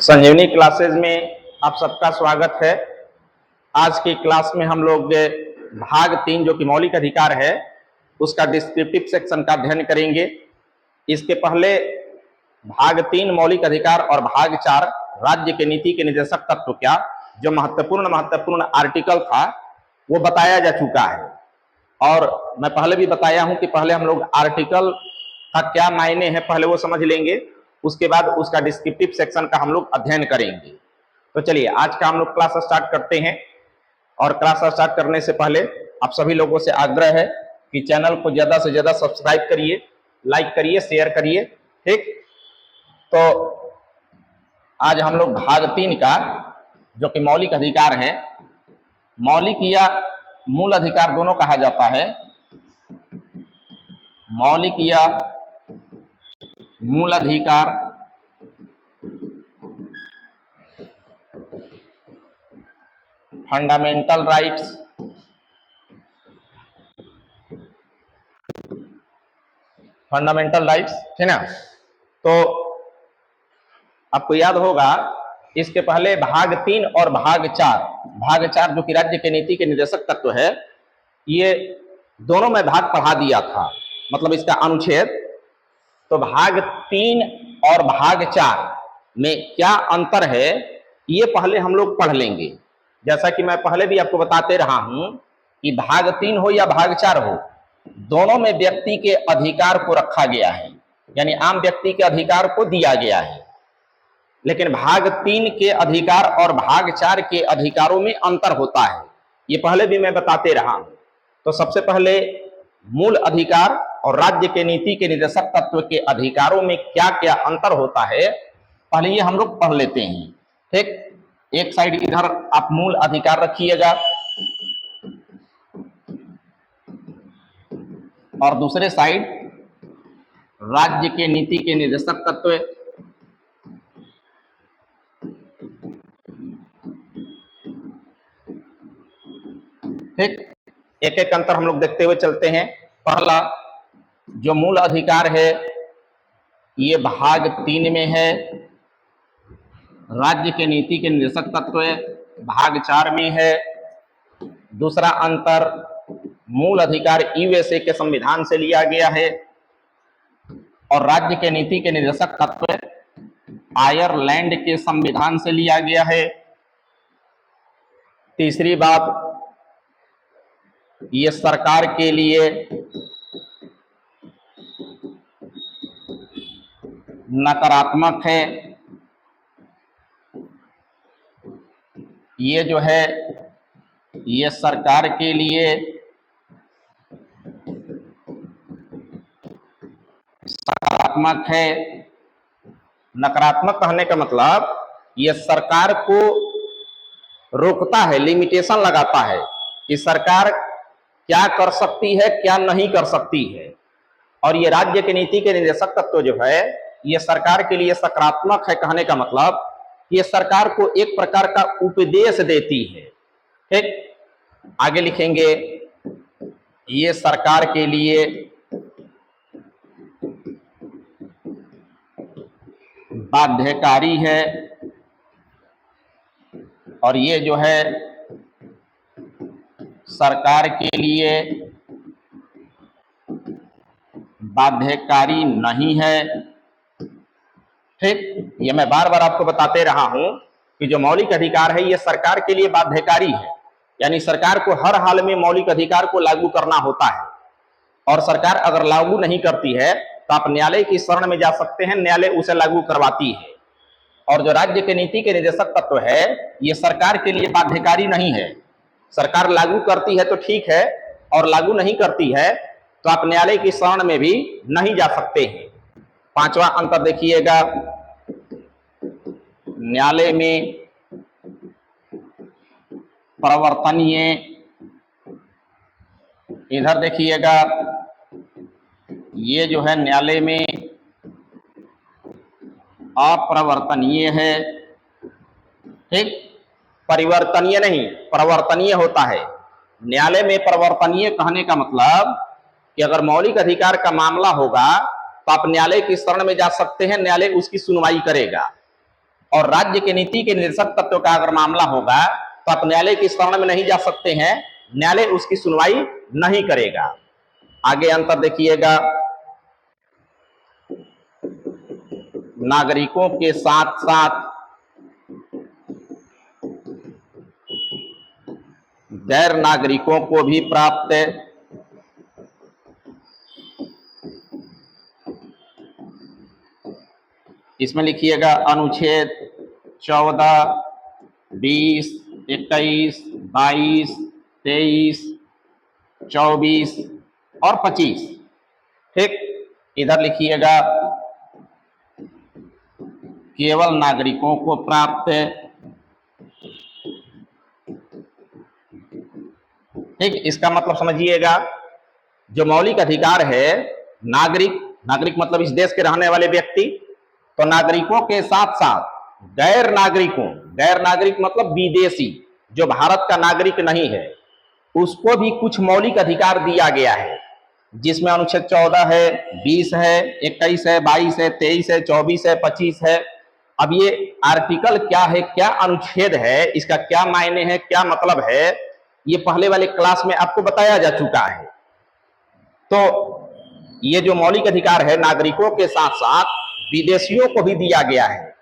संजीवनी classes में आप सबका स्वागत है। आज की क्लास में हम लोग भाग 3 जो कि मौलिक अधिकार है उसका डिस्क्रिप्टिव सेक्शन का अध्ययन करेंगे। इसके पहले भाग 3 मौलिक अधिकार और भाग 4 राज्य के नीति के निर्देशक तत्व क्या जो महत्वपूर्ण आर्टिकल था वो बताया जा चुका है। और मैं पहले भी बताया हूं कि पहले हम लोग आर्टिकल का क्या मायने हैं पहले वो समझ लेंगे, उसके बाद उसका डिस्क्रिप्टिव सेक्शन का हम लोग अध्ययन करेंगे। तो चलिए आज का हम लोग क्लास स्टार्ट करते हैं। और क्लास स्टार्ट करने से पहले आप सभी लोगों से आग्रह है कि चैनल को ज्यादा से ज्यादा सब्सक्राइब करिए, लाइक करिए, शेयर करिए, ठीक। तो आज हम लोग भाग 3 का जो कि मौलिक अधिकार है, मौलिक या मूल अधिकार दोनों कहा जाता है, मौलिक या मूल अधिकार फंडामेंटल राइट्स, है ना। तो आपको याद होगा इसके पहले भाग 3 और भाग 4 जो कि राज्य के नीति के निर्देशक तत्व है, ये दोनों में भाग पढ़ा दिया था, मतलब इसका अनुच्छेद। तो भाग 3 और भाग 4 में क्या अंतर है ये पहले हम लोग पढ़ लेंगे। जैसा कि मैं पहले भी आपको बताते रहा हूं कि भाग 3 हो या भाग 4 हो, दोनों में व्यक्ति के अधिकार को रखा गया है, यानी आम व्यक्ति के अधिकार को दिया गया है। लेकिन भाग 3 के अधिकार और भाग 4 के अधिकारों में अंतर होता है, ये पहले भी मैं बताते रहा हूं। तो सबसे पहले मूल अधिकार और राज्य के नीति के निर्देशक तत्व के अधिकारों में क्या क्या अंतर होता है पहले ये हम लोग पढ़ लेते हैं, ठीक। एक साइड इधर आप मूल अधिकार रखिएगा और दूसरे साइड राज्य के नीति के निर्देशक तत्व। ठीक, एक एक अंतर हम लोग देखते हुए चलते हैं। पहला जो मूल अधिकार है ये भाग 3 में है, राज्य के नीति के निर्देशक तत्व भाग 4 में है। दूसरा अंतर, मूल अधिकार यूएसए के संविधान से लिया गया है और राज्य के नीति के निर्देशक तत्व आयरलैंड के संविधान से लिया गया है। तीसरी बात, ये सरकार के लिए नकारात्मक है, ये जो है ये सरकार के लिए सकारात्मक है। नकारात्मक कहने का मतलब ये सरकार को रोकता है, लिमिटेशन लगाता है कि सरकार क्या कर सकती है क्या नहीं कर सकती है। और ये राज्य की नीति के निर्देशक तत्व जो है ये सरकार के लिए सकारात्मक है, कहने का मतलब ये सरकार को एक प्रकार का उपदेश देती है, ठीक। आगे लिखेंगे ये सरकार के लिए बाध्यकारी है और ये जो है सरकार के लिए बाध्यकारी नहीं है, ठीक। ये मैं बार बार आपको बताते रहा हूं कि जो मौलिक अधिकार है ये सरकार के लिए बाध्यकारी है, यानी सरकार को हर हाल में मौलिक अधिकार को लागू करना होता है। और सरकार अगर लागू नहीं करती है तो आप न्यायालय की शरण में जा सकते हैं, न्यायालय उसे लागू करवाती है। और जो राज्य के नीति के निर्देशक तत्व है ये सरकार के लिए बाध्यकारी नहीं है। सरकार लागू करती है तो ठीक है, और लागू नहीं करती है तो आप न्यायालय की शरण में भी नहीं जा सकते हैं। पांचवा अंतर देखिएगा, न्यायालय में प्रवर्तनीय, इधर देखिएगा ये जो है न्यायालय में अप्रवर्तनीय है, ठीक। परिवर्तनीय नहीं, प्रवर्तनीय होता है। न्यायालय में प्रवर्तनीय कहने का मतलब कि अगर मौलिक अधिकार का मामला होगा तो आप न्यायालय की शरण में जा सकते हैं, न्यायालय उसकी सुनवाई करेगा। और राज्य के नीति के निर्देशक तत्व का अगर मामला होगा तो आप न्यायालय की शरण में नहीं जा सकते हैं, न्यायालय उसकी सुनवाई नहीं करेगा। आगे अंतर देखिएगा, नागरिकों के साथ साथ गैर नागरिकों को भी प्राप्त है। इसमें लिखिएगा अनुच्छेद 14, 20, 21, 22, 23, 24 और 25। ठीक, इधर लिखिएगा केवल नागरिकों को प्राप्त है। ठीक, इसका मतलब समझिएगा, जो मौलिक अधिकार है नागरिक मतलब इस देश के रहने वाले व्यक्ति, तो नागरिकों के साथ साथ गैर नागरिक मतलब विदेशी, जो भारत का नागरिक नहीं है, उसको भी कुछ मौलिक अधिकार दिया गया है, जिसमें अनुच्छेद 14 है, 20 है, 21 है, 22 है, 23 है, 24 है, 25 है। अब ये आर्टिकल क्या है, क्या अनुच्छेद है, इसका क्या मायने है, क्या मतलब है, ये पहले वाले क्लास में आपको बताया जा चुका है। तो ये जो मौलिक अधिकार है नागरिकों के साथ साथ विदेशियों को भी दिया गया है,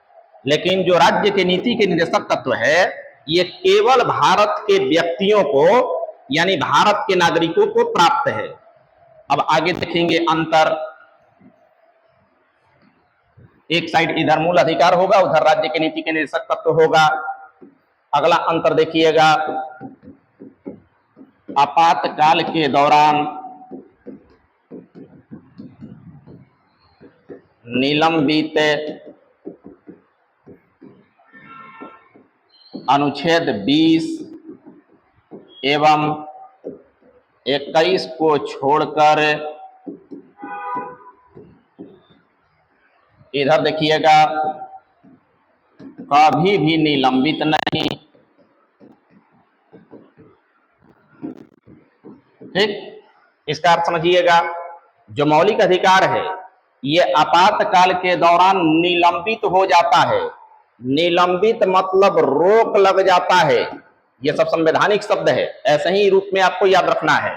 लेकिन जो राज्य के नीति के निर्देशक तत्व है ये केवल भारत के व्यक्तियों को यानी भारत के नागरिकों को प्राप्त है। अब आगे देखेंगे अंतर, एक साइड इधर मूल अधिकार होगा, उधर राज्य के नीति के निर्देशक तत्व होगा। अगला अंतर देखिएगा, आपातकाल के दौरान निलंबित अनुच्छेद 20 एवं 21 को छोड़कर इधर देखिएगा कभी भी निलंबित नहीं। ठीक, इसका अर्थ समझिएगा, जो मौलिक अधिकार है ये आपातकाल के दौरान निलंबित हो जाता है। निलंबित मतलब रोक लग जाता है, यह सब संवैधानिक शब्द है, ऐसे ही रूप में आपको याद रखना है।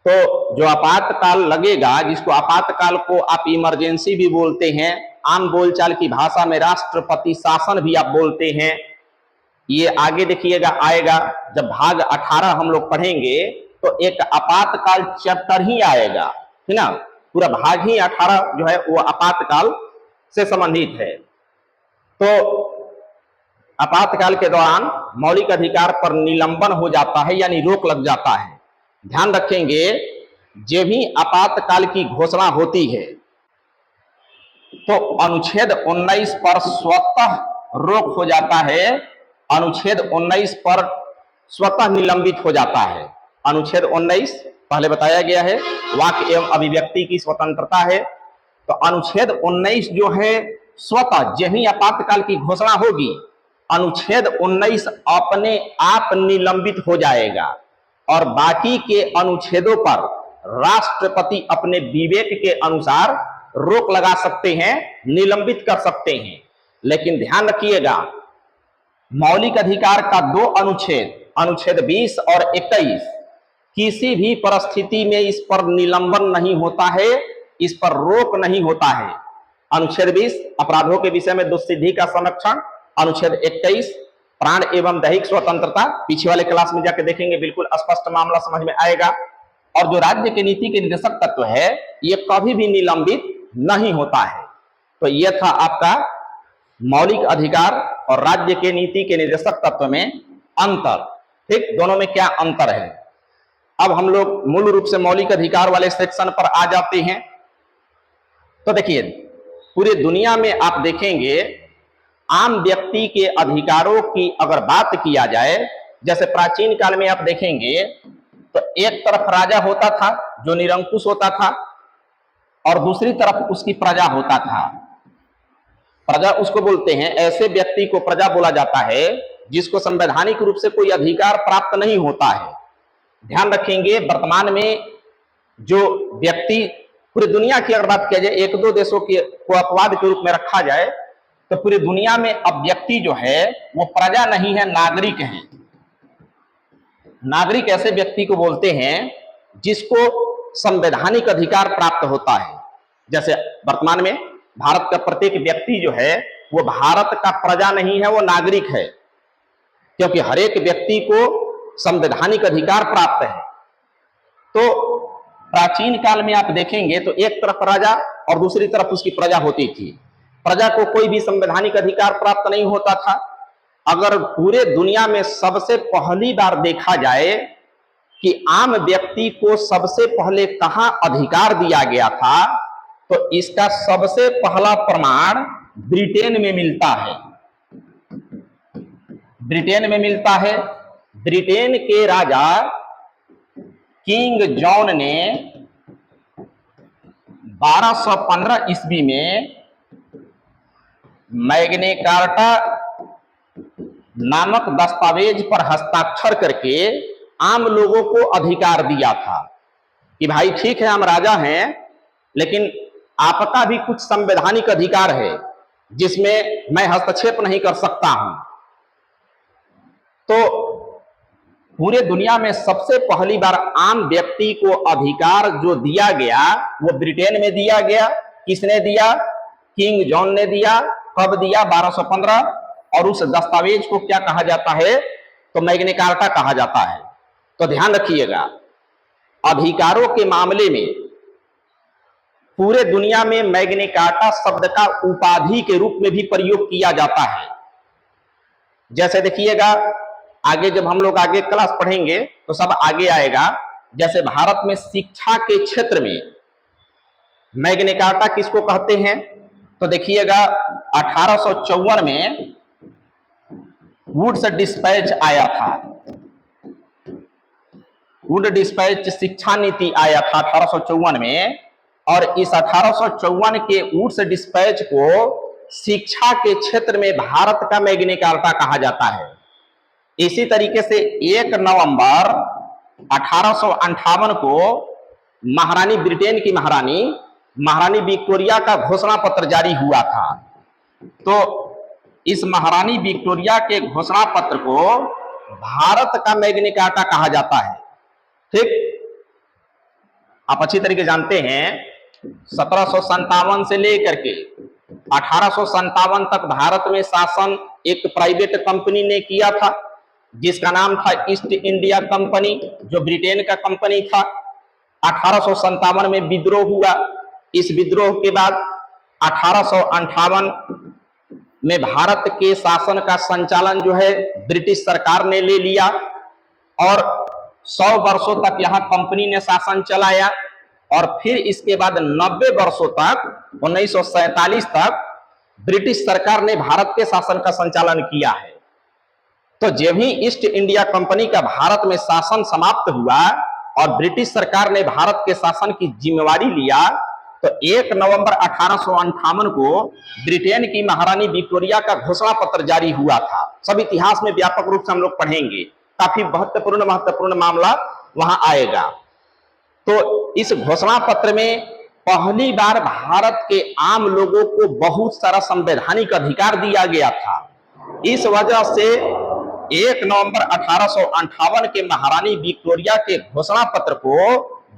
तो जो आपातकाल लगेगा, जिसको आपातकाल को आप इमरजेंसी भी बोलते हैं, आम बोलचाल की भाषा में राष्ट्रपति शासन भी आप बोलते हैं, ये आगे देखिएगा आएगा। जब भाग 18 हम लोग पढ़ेंगे तो एक आपातकाल चैप्टर ही आएगा, है ना, पूरा भाग ही 18 जो है वो आपातकाल से संबंधित है। तो आपातकाल के दौरान मौलिक अधिकार पर निलंबन हो जाता है यानी रोक लग जाता है। ध्यान रखेंगे, जब भी आपातकाल की घोषणा होती है तो अनुच्छेद 19 पर स्वतः रोक हो जाता है, अनुच्छेद 19 पर स्वतः निलंबित हो जाता है। अनुच्छेद 19 पहले बताया गया है, वाक एवं अभिव्यक्ति की स्वतंत्रता है, तो अनुच्छेद 19 जो है स्वतः जब ही आपातकाल की घोषणा होगी अनुच्छेद 19 अपने आप निलंबित हो जाएगा और बाकी के अनुच्छेदों पर राष्ट्रपति अपने विवेक के अनुसार रोक लगा सकते हैं, निलंबित कर सकते हैं। लेकिन ध्यान रखिएगा, मौलिक अधिकार का दो अनुच्छेद, अनुच्छेद 20 और 21, किसी भी परिस्थिति में इस पर निलंबन नहीं होता है, इस पर रोक नहीं होता है। अनुच्छेद 20 अपराधों के विषय में दुष्सिद्धि का संरक्षण, अनुच्छेद 21 प्राण एवं दैहिक स्वतंत्रता, पीछे वाले क्लास में जाके देखेंगे, बिल्कुल स्पष्ट मामला समझ में आएगा। और जो राज्य के नीति के निर्देशक तत्व है ये कभी भी निलंबित नहीं होता है। तो यह था आपका मौलिक अधिकार और राज्य के नीति के निर्देशक तत्व में अंतर। ठीक, दोनों में क्या अंतर है। अब हम लोग मूल रूप से मौलिक अधिकार वाले सेक्शन पर आ जाते हैं। तो देखिए, पूरी दुनिया में आप देखेंगे आम व्यक्ति के अधिकारों की अगर बात किया जाए, जैसे प्राचीन काल में आप देखेंगे तो एक तरफ राजा होता था जो निरंकुश होता था और दूसरी तरफ उसकी प्रजा होता था। प्रजा उसको बोलते हैं, ऐसे व्यक्ति को प्रजा बोला जाता है जिसको संवैधानिक रूप से कोई अधिकार प्राप्त नहीं होता है। ध्यान रखेंगे, वर्तमान में जो व्यक्ति, पूरी दुनिया की अगर बात किया जाए, एक दो देशों की को अपवाद के रूप में रखा जाए, तो पूरी दुनिया में अब व्यक्ति जो है वो प्रजा नहीं है, नागरिक है। नागरिक ऐसे व्यक्ति को बोलते हैं जिसको संवैधानिक अधिकार प्राप्त होता है। जैसे वर्तमान में भारत का प्रत्येक व्यक्ति जो है वो भारत का प्रजा नहीं है, वो नागरिक है, क्योंकि हर एक व्यक्ति को संवैधानिक अधिकार प्राप्त है। तो प्राचीन काल में आप देखेंगे तो एक तरफ राजा और दूसरी तरफ उसकी प्रजा होती थी। प्रजा को कोई भी संवैधानिक अधिकार प्राप्त नहीं होता था। अगर पूरे दुनिया में सबसे पहली बार देखा जाए कि आम व्यक्ति को सबसे पहले कहां अधिकार दिया गया था, तो इसका सबसे पहला प्रमाण ब्रिटेन में मिलता है। ब्रिटेन में मिलता है। ब्रिटेन के राजा किंग जॉन ने 1215 ईस्वी में मैग्ना कार्टा नामक दस्तावेज पर हस्ताक्षर करके आम लोगों को अधिकार दिया था कि भाई ठीक है हम राजा हैं, लेकिन आपका भी कुछ संवैधानिक अधिकार है जिसमें मैं हस्तक्षेप नहीं कर सकता हूं। तो पूरे दुनिया में सबसे पहली बार आम व्यक्ति को अधिकार जो दिया गया वो ब्रिटेन में दिया गया। किसने दिया? किंग जॉन ने दिया। कब दिया? 1215। और उस दस्तावेज को क्या कहा जाता है? तो मैग्ना कार्टा कहा जाता है। तो ध्यान रखिएगा, अधिकारों के मामले में पूरे दुनिया में मैग्ना कार्टा शब्द का उपाधि के रूप में भी प्रयोग किया जाता है। जैसे देखिएगा, आगे जब हम लोग आगे क्लास पढ़ेंगे तो सब आगे आएगा। जैसे भारत में शिक्षा के क्षेत्र में मैग्ना कार्टा किसको कहते हैं? तो देखिएगा 1854 में वुड्स डिस्पैच आया था। वुड डिस्पैच शिक्षा नीति आया था 1854 में, और इस 1854 के वुड्स डिस्पैच को शिक्षा के क्षेत्र में भारत का मैग्ना कार्टा कहा जाता है। इसी तरीके से 1 नवंबर 1858 को महारानी ब्रिटेन की महारानी विक्टोरिया का घोषणा पत्र जारी हुआ था। तो इस महारानी विक्टोरिया के घोषणा पत्र को भारत का मैग्ना कार्टा कहा जाता है। ठीक, आप अच्छी तरीके जानते हैं 1757 से लेकर के 1857 तक भारत में शासन एक प्राइवेट कंपनी ने किया था जिसका नाम था ईस्ट इंडिया कंपनी, जो ब्रिटेन का कंपनी था। 1857 में विद्रोह हुआ। इस विद्रोह के बाद 1858 में भारत के शासन का संचालन जो है ब्रिटिश सरकार ने ले लिया, और 100 वर्षों तक यहां कंपनी ने शासन चलाया। और फिर इसके बाद 90 वर्षों तक 1947 तक ब्रिटिश सरकार ने भारत के शासन का संचालन किया है। तो जब ही ईस्ट इंडिया कंपनी का भारत में शासन समाप्त हुआ और ब्रिटिश सरकार ने भारत के शासन की जिम्मेवारी लिया, तो 1 नवंबर 1858 को ब्रिटेन की महारानी विक्टोरिया का घोषणा पत्र जारी हुआ था। सब इतिहास में व्यापक रूप से हम लोग पढ़ेंगे, काफी महत्वपूर्ण मामला वहां आएगा। तो इस घोषणा पत्र में पहली बार भारत के आम लोगों को बहुत सारा संवैधानिक अधिकार दिया गया था। इस वजह से 1 नवंबर 1858 के महारानी विक्टोरिया के घोषणा पत्र को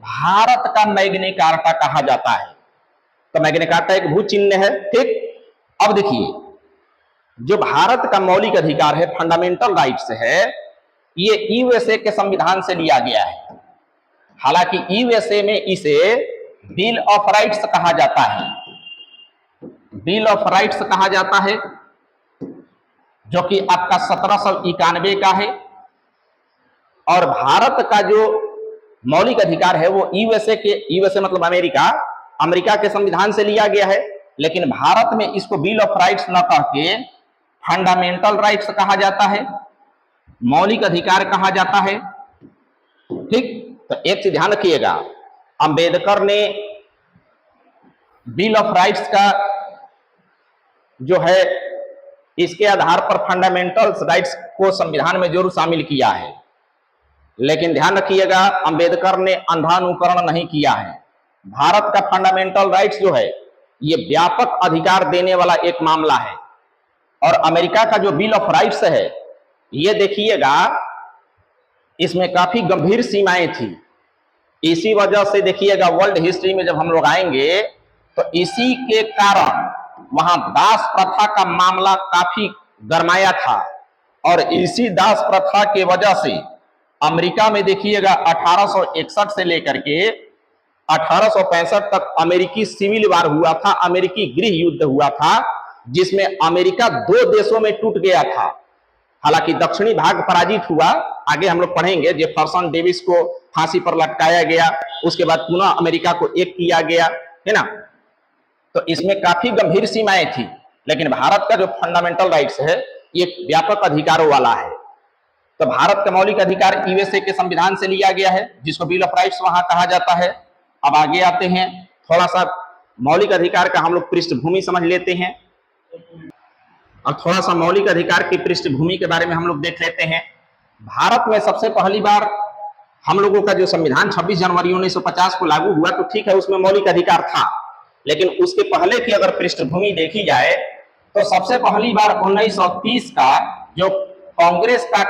भारत का मैग्ना कार्टा कहा जाता है। तो मैग्ना कार्टा एक भू चिन्ह है। ठीक, अब देखिए, जो भारत का मौलिक अधिकार है, फंडामेंटल राइट्स है, ये यूएसए के संविधान से लिया गया है। हालांकि यूएसए में इसे बिल ऑफ राइट्स कहा जाता है। बिल ऑफ राइट्स कहा जाता है, जो कि आपका 1791 का है। और भारत का जो मौलिक अधिकार है वो यूएसए मतलब अमेरिका के संविधान से लिया गया है। लेकिन भारत में इसको बिल ऑफ राइट्स न कह के फंडामेंटल राइट्स कहा जाता है, मौलिक अधिकार कहा जाता है। ठीक, तो एक चीज ध्यान रखिएगा, अंबेडकर ने बिल ऑफ राइट्स का जो है इसके आधार पर फंडामेंटल राइट्स को संविधान में जरूर शामिल किया है। लेकिन ध्यान रखिएगा, अंबेडकर ने अंधानुकरण नहीं किया है। भारत का फंडामेंटल राइट्स जो है ये व्यापक अधिकार देने वाला एक मामला है। और अमेरिका का जो बिल ऑफ राइट्स है, ये देखिएगा इसमें काफी गंभीर सीमाएं थी। इसी वजह से देखिएगा वर्ल्ड हिस्ट्री में जब हम लोग आएंगे तो इसी के कारण वहां दास प्रथा का मामला काफी गरमाया था, और इसी दास प्रथा के वजह से अमेरिका में देखिएगा 1861 से लेकर के 1865 तक अमेरिकी सिविल वार हुआ था, अमेरिकी गृह युद्ध हुआ था, जिसमें अमेरिका दो देशों में टूट गया था। हालांकि दक्षिणी भाग पराजित हुआ, आगे हम लोग पढ़ेंगे। जेफरसन डेविस को फांसी पर लटकाया गया, उसके बाद पुनः अमेरिका को एक किया गया, है ना। तो इसमें काफी गंभीर सीमाएं थी, लेकिन भारत का जो फंडामेंटल राइट्स है ये व्यापक अधिकारों वाला है। तो भारत का मौलिक अधिकार यूएसए के संविधान से लिया गया है, जिसको बिल ऑफ राइट्स वहां कहा जाता है। अब आगे आते हैं, थोड़ा सा मौलिक अधिकार का हम लोग पृष्ठभूमि समझ लेते हैं। और थोड़ा सा मौलिक अधिकार की पृष्ठभूमि के बारे में हम लोग देख लेते हैं। भारत में सबसे पहली बार हम लोगों का जो संविधान 26 जनवरी 1950 को लागू हुआ, तो ठीक है उसमें मौलिक अधिकार था, लेकिन उसके पहले की अगर पृष्ठभूमि देखी जाए तो सबसे पहली बार 1930 का जो कांग्रेस का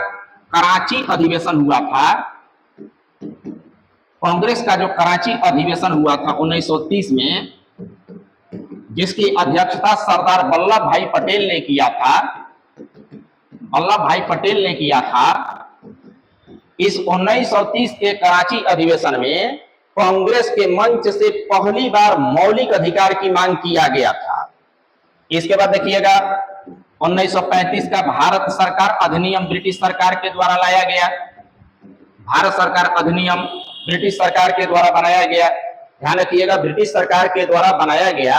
कराची अधिवेशन हुआ था, कांग्रेस का जो कराची अधिवेशन हुआ था 1930 में, जिसकी अध्यक्षता सरदार वल्लभ भाई पटेल ने किया था, वल्लभ भाई पटेल ने किया था। इस 1930 के कराची अधिवेशन में कांग्रेस के मंच से पहली बार मौलिक अधिकार की मांग किया गया था। इसके बाद देखिएगा 1935 का भारत सरकार अधिनियम ब्रिटिश सरकार के द्वारा लाया गया। भारत सरकार अधिनियम ब्रिटिश सरकार के द्वारा बनाया गया। ध्यान रखिएगा, ब्रिटिश सरकार के द्वारा बनाया गया,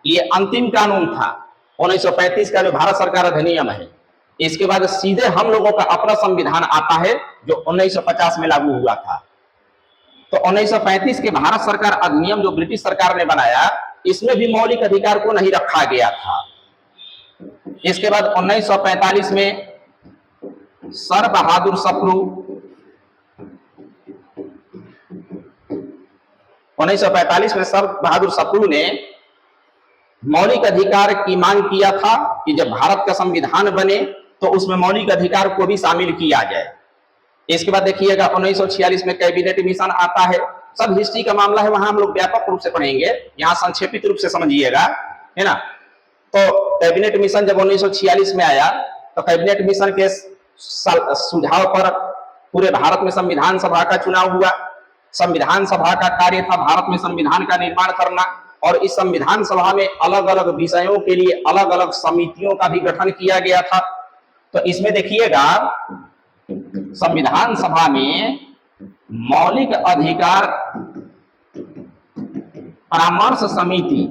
ये अंतिम कानून था 1935 का जो भारत सरकार अधिनियम है। इसके बाद सीधे हम लोगों का अपना संविधान आता है जो 1950 में लागू हुआ था। तो 1935 के भारत सरकार अधिनियम जो ब्रिटिश सरकार ने बनाया, इसमें भी मौलिक अधिकार को नहीं रखा गया था। इसके बाद 1945 में सर बहादुर सप्रू 1945 में सर बहादुर सप्रू ने मौलिक अधिकार की मांग किया था कि जब भारत का संविधान बने तो उसमें मौलिक अधिकार को भी शामिल किया जाए। इसके बाद देखिएगा 1946 में कैबिनेट मिशन आता है। सब हिस्ट्री का मामला है, वहां हम लोग व्यापक रूप से पढ़ेंगे, यहाँ संक्षेपित रूप से समझिएगा, है ना। तो कैबिनेट मिशन जब 1946 में आया तो कैबिनेट मिशन के सुझाव पर पूरे भारत में संविधान सभा का चुनाव हुआ। संविधान सभा का कार्य था भारत में संविधान का निर्माण करना, और इस संविधान सभा में अलग अलग विषयों के लिए अलग अलग समितियों का भी गठन किया गया था। तो इसमें देखिएगा संविधान सभा में मौलिक अधिकार परामर्श समिति,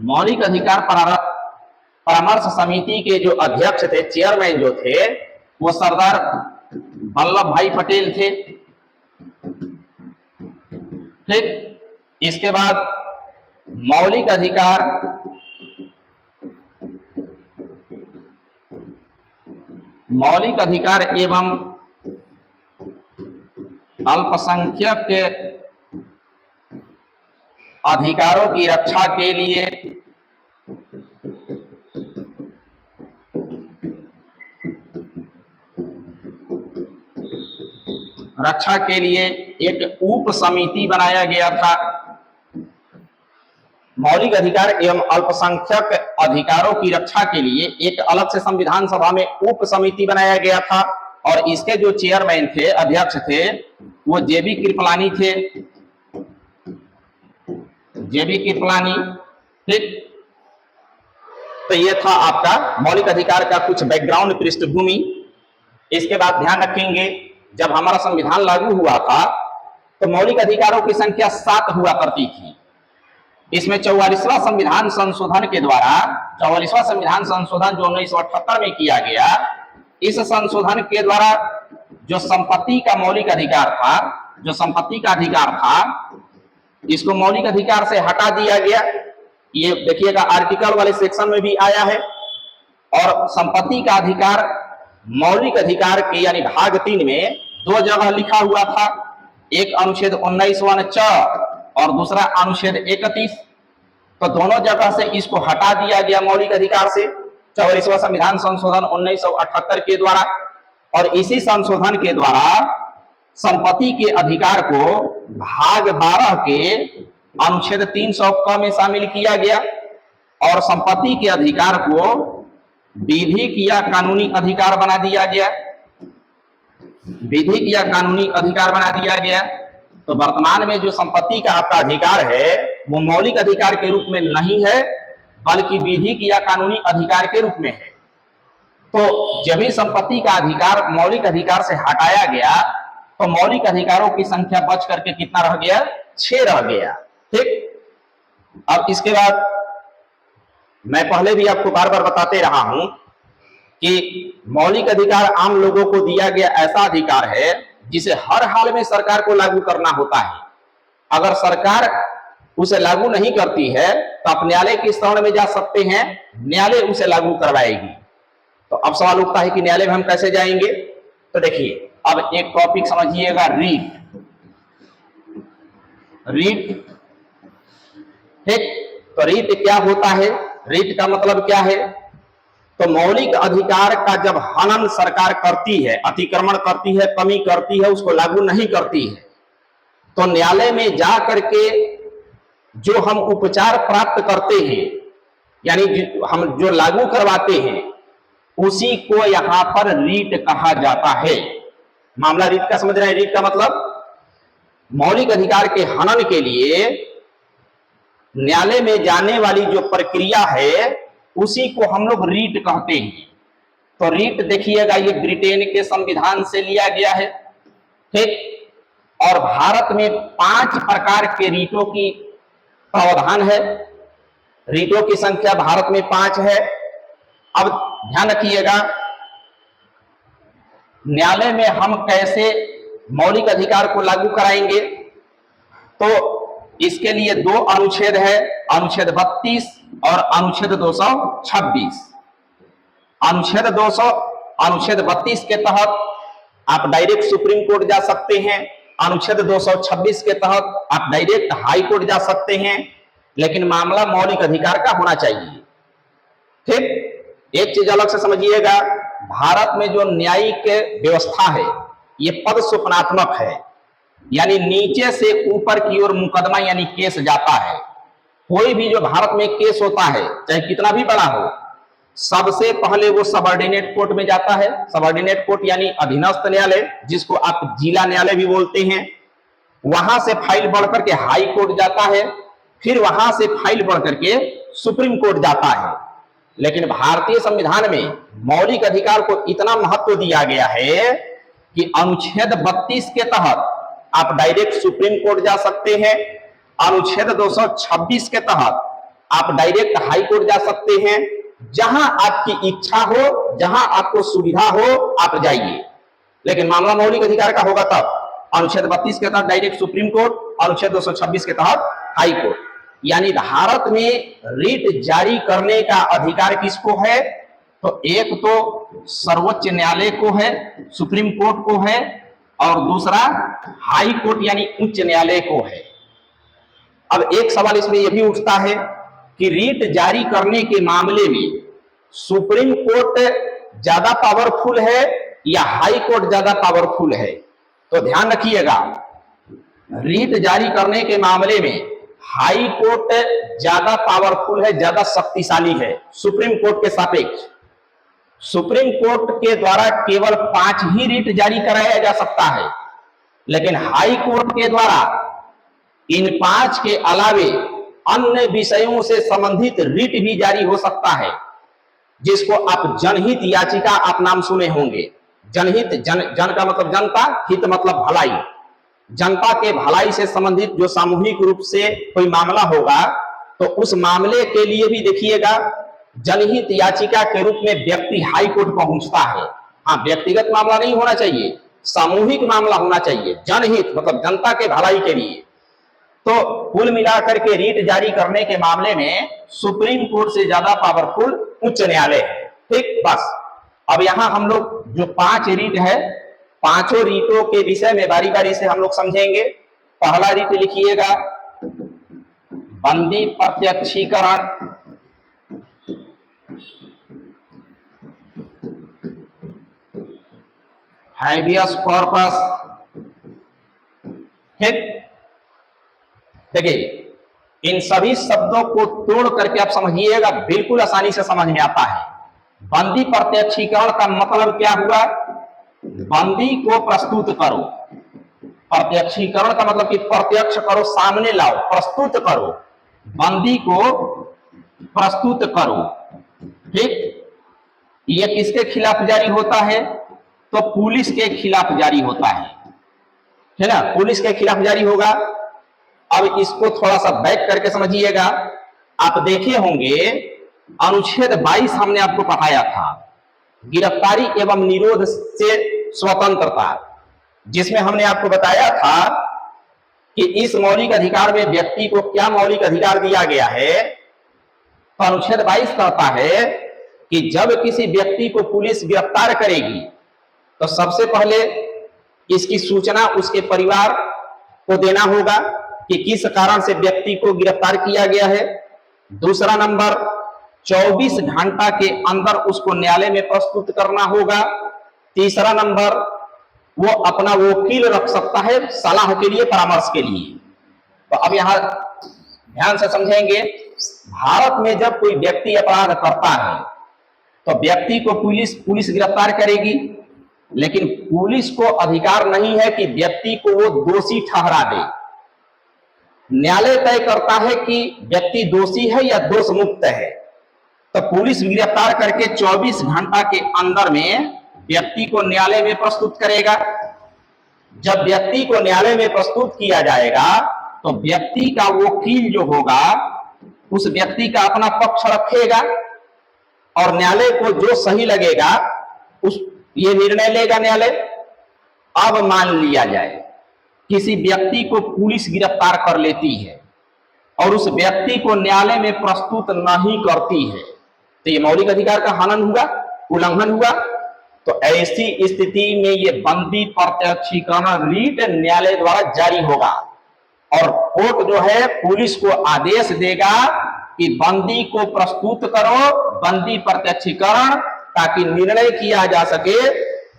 मौलिक अधिकार परामर्श समिति के जो अध्यक्ष थे, चेयरमैन जो थे, वो सरदार वल्लभ भाई पटेल थे। ठीक, इसके बाद मौलिक अधिकार एवं अल्पसंख्यक के अधिकारों की रक्षा के लिए एक उप समिति बनाया गया था। मौलिक अधिकार एवं अल्पसंख्यक अधिकारों की रक्षा के लिए एक अलग से संविधान सभा में उप समिति बनाया गया था, और इसके जो चेयरमैन थे, अध्यक्ष थे, वो जेबी कृपलानी थे। जेबी कृपलानी, ठीक। तो ये था आपका मौलिक अधिकार का कुछ बैकग्राउंड, पृष्ठभूमि। इसके बाद ध्यान रखेंगे, जब हमारा संविधान लागू हुआ था तो मौलिक अधिकारों की संख्या 7 हुआ करती थी। इसमें 44वां संविधान संशोधन के द्वारा, 44वां संविधान संशोधन जो 1978 में किया गया, इस संशोधन के द्वारा जो संपत्ति का मौलिक अधिकार था, जो संपत्ति का अधिकार था, इसको मौलिक अधिकार से हटा दिया गया। ये देखिएगा आर्टिकल वाले सेक्शन में भी आया है। और संपत्ति का अधिकार मौलिक अधिकार के यानी भाग 3 में 2 जगह लिखा हुआ था, एक अनुच्छेद 19(1)(च) और दूसरा अनुच्छेद 31। तो दोनों जगह से इसको हटा दिया गया मौलिक अधिकार से 44वां संविधान संशोधन 1978 के द्वारा। और इसी संशोधन के द्वारा संपत्ति के अधिकार को भाग 12 के अनुच्छेद 300 क में शामिल किया गया और संपत्ति के अधिकार को विधिक या कानूनी अधिकार बना दिया गया, विधिक या कानूनी अधिकार बना दिया गया। तो वर्तमान में जो संपत्ति का आपका अधिकार है वो मौलिक अधिकार के रूप में नहीं है बल्कि विधिक या कानूनी अधिकार के रूप में है। तो जब भी संपत्ति का अधिकार मौलिक अधिकार से हटाया गया तो मौलिक अधिकारों की संख्या बच करके कितना रह गया? 6 रह गया। ठीक। अब इसके बाद मैं पहले भी आपको बार बार बताते रहा हूं कि मौलिक अधिकार आम लोगों को दिया गया ऐसा अधिकार है जिसे हर हाल में सरकार को लागू करना होता है। अगर सरकार उसे लागू नहीं करती है तो आप न्यायालय के शरण में जा सकते हैं, न्यायालय उसे लागू करवाएगी। तो अब सवाल उठता है कि न्यायालय में हम कैसे जाएंगे? तो देखिए, अब एक टॉपिक समझिएगा, रीट। रीट, ठीक। तो रीट क्या होता है? रीट का मतलब क्या है? तो मौलिक अधिकार का जब हनन सरकार करती है, अतिक्रमण करती है, कमी करती है, उसको लागू नहीं करती है, तो न्यायालय में जा करके जो हम उपचार प्राप्त करते हैं, यानी हम जो लागू करवाते हैं, उसी को यहां पर रीट कहा जाता है। मामला रीट का समझ रहे हैं? रीट का मतलब मौलिक अधिकार के हनन के लिए न्यायालय में जाने वाली जो प्रक्रिया है उसी को हम लोग रीट कहते हैं। तो रीट देखिएगा, ये ब्रिटेन के संविधान से लिया गया है, ठीक। और भारत में 5 प्रकार के रीटों की प्रावधान है। रीटों की संख्या भारत में 5 है। अब ध्यान रखिएगा, न्यायालय में हम कैसे मौलिक अधिकार को लागू कराएंगे? तो इसके लिए 2 अनुच्छेद है, अनुच्छेद 32 और अनुच्छेद 226। अनुच्छेद 32 के तहत आप डायरेक्ट सुप्रीम कोर्ट जा सकते हैं, अनुच्छेद 226 के तहत आप डायरेक्ट हाई कोर्ट जा सकते हैं, लेकिन मामला मौलिक अधिकार का होना चाहिए। ठीक। एक चीज अलग से समझिएगा, भारत में जो न्यायिक व्यवस्था है ये पद स्वप्नात्मक है, यानी नीचे से ऊपर की ओर मुकदमा यानी केस जाता है। कोई भी जो भारत में केस होता है, चाहे कितना भी बड़ा हो, सबसे पहले वो सबऑर्डिनेट कोर्ट में जाता है। सबऑर्डिनेट कोर्ट यानी अधीनस्थ न्यायालय, जिसको आप जिला न्यायालय भी बोलते हैं। वहां से फाइल बढ़ करके हाई कोर्ट जाता है, फिर वहां से फाइल बढ़ करके सुप्रीम कोर्ट जाता है। लेकिन भारतीय संविधान में मौलिक अधिकार को इतना महत्व दिया गया है कि अनुच्छेद 32 के तहत आप डायरेक्ट सुप्रीम कोर्ट जा सकते हैं, अनुच्छेद 226 के तहत आप डायरेक्ट हाई कोर्ट जा सकते हैं। जहां आपकी इच्छा हो, जहां आपको सुविधा हो, आप जाइए। लेकिन मामला मौलिक अधिकार का होगा तब अनुच्छेद 32 के तहत डायरेक्ट सुप्रीम कोर्ट, अनुच्छेद 226 के तहत हाई कोर्ट। यानी भारत में रीट जारी करने का अधिकार किसको है? तो एक तो सर्वोच्च न्यायालय को है, सुप्रीम कोर्ट को है, और दूसरा हाई कोर्ट यानी उच्च न्यायालय को है। अब एक सवाल इसमें यह भी उठता है कि रीट जारी करने के मामले में सुप्रीम कोर्ट ज्यादा पावरफुल है या हाई कोर्ट ज्यादा पावरफुल है? तो ध्यान रखिएगा, रीट जारी करने के मामले में हाई कोर्ट ज्यादा पावरफुल है, ज्यादा शक्तिशाली है सुप्रीम कोर्ट के सापेक्ष। सुप्रीम कोर्ट के द्वारा केवल 5 ही रीट जारी कराया जा सकता है, लेकिन हाई कोर्ट के द्वारा इन 5 के अलावे अन्य विषयों से संबंधित रीट भी जारी हो सकता है, जिसको आप जनहित याचिका आप नाम सुने होंगे। जनहित, जन का मतलब जनता, हित मतलब भलाई। जनता के भलाई से संबंधित जो सामूहिक रूप से कोई मामला होगा, तो उस मामले के लिए भी देखिएगा जनहित याचिका के रूप में व्यक्ति हाई कोर्ट पहुंचता है। हाँ, व्यक्तिगत मामला नहीं होना चाहिए, सामूहिक मामला होना चाहिए। जनहित मतलब जनता के भलाई के लिए। तो कुल मिलाकर के रीट जारी करने के मामले में सुप्रीम कोर्ट से ज्यादा पावरफुल उच्च न्यायालय है। ठीक, बस अब यहां हम लोग जो 5 रीट है, पांचों रीटों के विषय में बारी बारी से हम लोग समझेंगे। पहला रीट लिखिएगा बंदी प्रत्यक्षीकरण, हैबियस कॉर्पस। ठीक, देखिए इन सभी शब्दों को तोड़ करके आप समझिएगा, बिल्कुल आसानी से समझ में आता है। बंदी प्रत्यक्षीकरण का मतलब क्या हुआ? बंदी को प्रस्तुत करो। प्रत्यक्षीकरण का मतलब कि प्रत्यक्ष करो, सामने लाओ, प्रस्तुत करो, बंदी को प्रस्तुत करो। ठीक, ये किसके खिलाफ जारी होता है? तो पुलिस के खिलाफ जारी होता है ना, पुलिस के खिलाफ जारी होगा। अब इसको थोड़ा सा बैक करके समझिएगा। आप देखे होंगे अनुच्छेद 22 हमने आपको पढ़ाया था, गिरफ्तारी एवं निरोध से स्वतंत्रता, जिसमें हमने आपको बताया था कि इस मौलिक अधिकार में व्यक्ति को क्या मौलिक अधिकार दिया गया है। तो अनुच्छेद 22 कहता है कि जब किसी व्यक्ति को पुलिस गिरफ्तार करेगी तो सबसे पहले इसकी सूचना उसके परिवार को देना होगा कि किस कारण से व्यक्ति को गिरफ्तार किया गया है। दूसरा नंबर, 24 घंटा के अंदर उसको न्यायालय में प्रस्तुत करना होगा। तीसरा नंबर, वो अपना वकील रख सकता है सलाह के लिए, परामर्श के लिए। तो अब यहां ध्यान से समझेंगे, भारत में जब कोई व्यक्ति अपराध करता है तो व्यक्ति को पुलिस गिरफ्तार करेगी, लेकिन पुलिस को अधिकार नहीं है कि व्यक्ति को वो दोषी ठहरा दे। न्यायालय तय करता है कि व्यक्ति दोषी है या दोष मुक्त है। तो पुलिस गिरफ्तार करके 24 घंटा के अंदर में व्यक्ति को न्यायालय में प्रस्तुत करेगा। जब व्यक्ति को न्यायालय में प्रस्तुत किया जाएगा तो व्यक्ति का वकील जो होगा उस व्यक्ति का अपना पक्ष रखेगा और न्यायालय को जो सही लगेगा उस ये निर्णय लेगा न्यायालय। अब मान लिया जाए किसी व्यक्ति को पुलिस गिरफ्तार कर लेती है और उस व्यक्ति को न्यायालय में प्रस्तुत नहीं करती है, तो ये मौलिक अधिकार का हनन हुआ, उल्लंघन हुआ। तो ऐसी स्थिति में ये बंदी प्रत्यक्षीकरण रीट न्यायालय द्वारा जारी होगा और कोर्ट जो है पुलिस को आदेश देगा कि बंदी को प्रस्तुत करो, बंदी प्रत्यक्षीकरण, ताकि निर्णय किया जा सके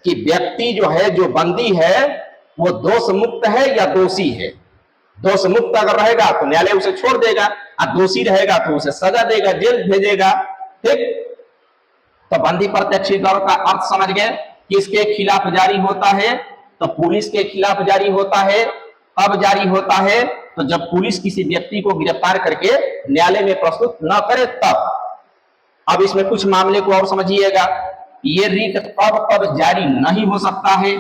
कि व्यक्ति जो है, जो बंदी है, वो दोष मुक्त है या दोषी है। दोष मुक्त अगर रहेगा तो न्यायालय उसे छोड़ देगा और दोषी रहेगा तो उसे सजा देगा, जेल भेजेगा। ठीक, तो बंदी प्रत्यक्षीकरण का अर्थ समझ गए, किसके खिलाफ जारी होता है? तो पुलिस के खिलाफ जारी होता है। कब जारी होता है? तो जब पुलिस किसी व्यक्ति को गिरफ्तार करके न्यायालय में प्रस्तुत न करे तब। अब इसमें कुछ मामले को और समझिएगा, ये रीट कब जारी नहीं हो सकता है।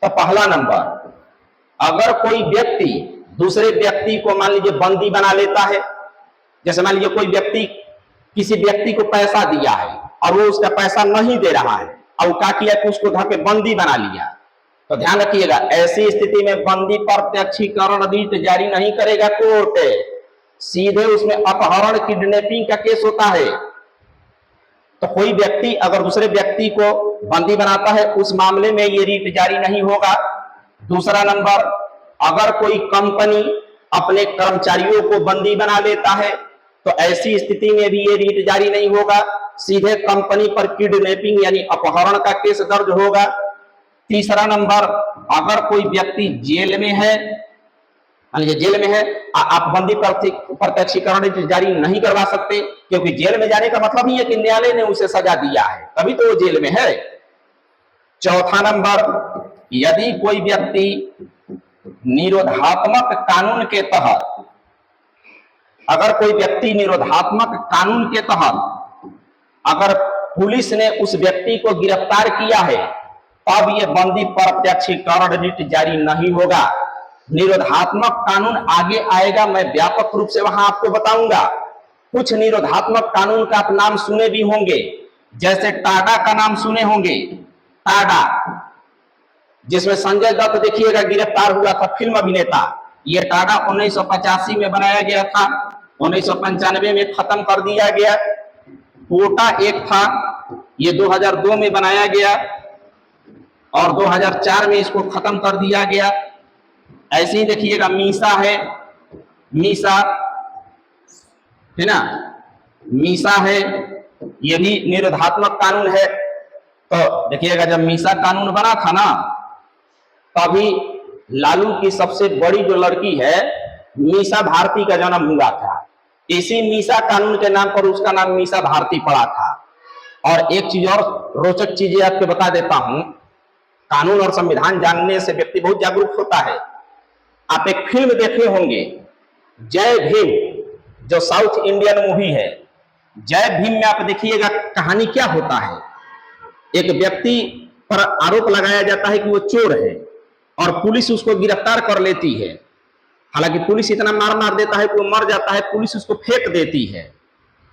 तो पहला नंबर, अगर कोई व्यक्ति दूसरे व्यक्ति को मान लीजिए बंदी बना लेता है। जैसे मान लीजिए कोई व्यक्ति किसी व्यक्ति को पैसा दिया है और वो उसका पैसा नहीं दे रहा है और क्या किया कि उसको घर पे बंदी बना लिया। तो ध्यान रखिएगा, ऐसी स्थिति में बंदी प्रत्यक्षीकरण रीट जारी नहीं करेगा कोर्ट, सीधे उसमें अपहरण, किडनैपिंग का केस होता है। तो कोई व्यक्ति अगर दूसरे व्यक्ति को बंदी बनाता है उस मामले में ये रीट जारी नहीं होगा। दूसरा नंबर, अगर कोई कंपनी अपने कर्मचारियों को बंदी बना लेता है तो ऐसी स्थिति में भी ये रीट जारी नहीं होगा, सीधे कंपनी पर किडनैपिंग यानी अपहरण का केस दर्ज होगा। तीसरा नंबर, अगर कोई व्यक्ति जेल में है, जेल में है, आप बंदी प्रत्यक्षीकरण जारी नहीं करवा सकते, क्योंकि जेल में जाने का मतलब ही है कि न्यायालय ने उसे सजा दिया है, तभी तो वो जेल में है। चौथा नंबर, यदि कोई व्यक्ति निरोधात्मक कानून के तहत, अगर कोई व्यक्ति निरोधात्मक कानून के तहत अगर पुलिस ने उस व्यक्ति को गिरफ्तार किया है तब यह बंदी प्रत्यक्षीकरण रीट जारी नहीं होगा। निरोधात्मक कानून आगे आएगा, मैं व्यापक रूप से वहां आपको बताऊंगा। कुछ निरोधात्मक कानून का आप नाम सुने भी होंगे, जैसे टाडा का नाम सुने होंगे। टाडा, जिसमें संजय दत्त देखिएगा गिरफ्तार हुआ था, फिल्म अभिनेता। यह टाडा 1985 में बनाया गया था, 1995 में खत्म कर दिया गया। कोटा एक था, ये 2002 में बनाया गया और 2004 में इसको खत्म कर दिया गया। ऐसे ही देखिएगा मीसा है, मीसा है ना। मीसा है, ये भी निरोधात्मक कानून है। तो देखिएगा जब मीसा कानून बना था ना, तभी लालू की सबसे बड़ी जो लड़की है मीसा भारती का जन्म हुआ था। इसी मीसा कानून के नाम पर उसका नाम मीसा भारती पड़ा था। और एक चीज और रोचक चीजें आपको बता देता हूं, कानून और संविधान जानने से व्यक्ति बहुत जागरूक होता है। आप एक फिल्म देखे होंगे जय भीम, जो साउथ इंडियन मूवी है। जय भीम में आप देखिएगा कहानी क्या होता है। एक व्यक्ति पर आरोप लगाया जाता है कि वो चोर है और पुलिस उसको गिरफ्तार कर लेती है। हालांकि पुलिस इतना मार देता है कि वो मर जाता है, पुलिस उसको फेंक देती है।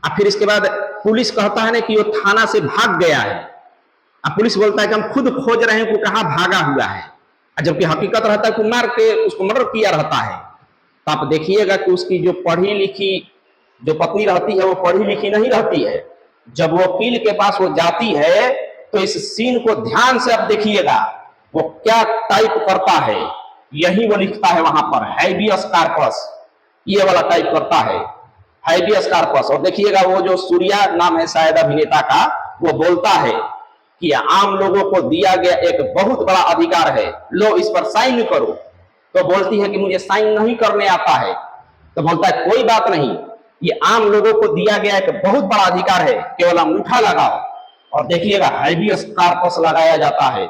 और फिर इसके बाद पुलिस कहता है ना कि वो थाना से भाग गया है। अब पुलिस बोलता है कि हम खुद खोज रहे हैं कि कहां भागा हुआ है, जबकि हकीकत रहता है कि मार के उसको मर्डर किया रहता है। तो आप देखिएगा कि उसकी जो पढ़ी लिखी जो पत्नी रहती है वो पढ़ी लिखी नहीं रहती है। जब वो वकील के पास वो जाती है तो इस सीन को ध्यान से आप देखिएगा, वो क्या टाइप करता है, यही वो लिखता है वहां पर, हैबियस कार्पस, ये वाला टाइप करता है, हैबियस कार्पस। और देखिएगा वो जो सूर्या नाम है शायद अभिनेता का, वो बोलता है कि आम लोगों को दिया गया एक बहुत बड़ा अधिकार है, लो इस पर साइन करो। तो बोलती है कि मुझे साइन नहीं करने आता है। तो बोलता है कोई बात नहीं, ये आम लोगों को दिया गया एक बहुत बड़ा अधिकार है, केवल अंगूठा लगाओ। और देखिएगा हैबियस कार्पस लगाया जाता है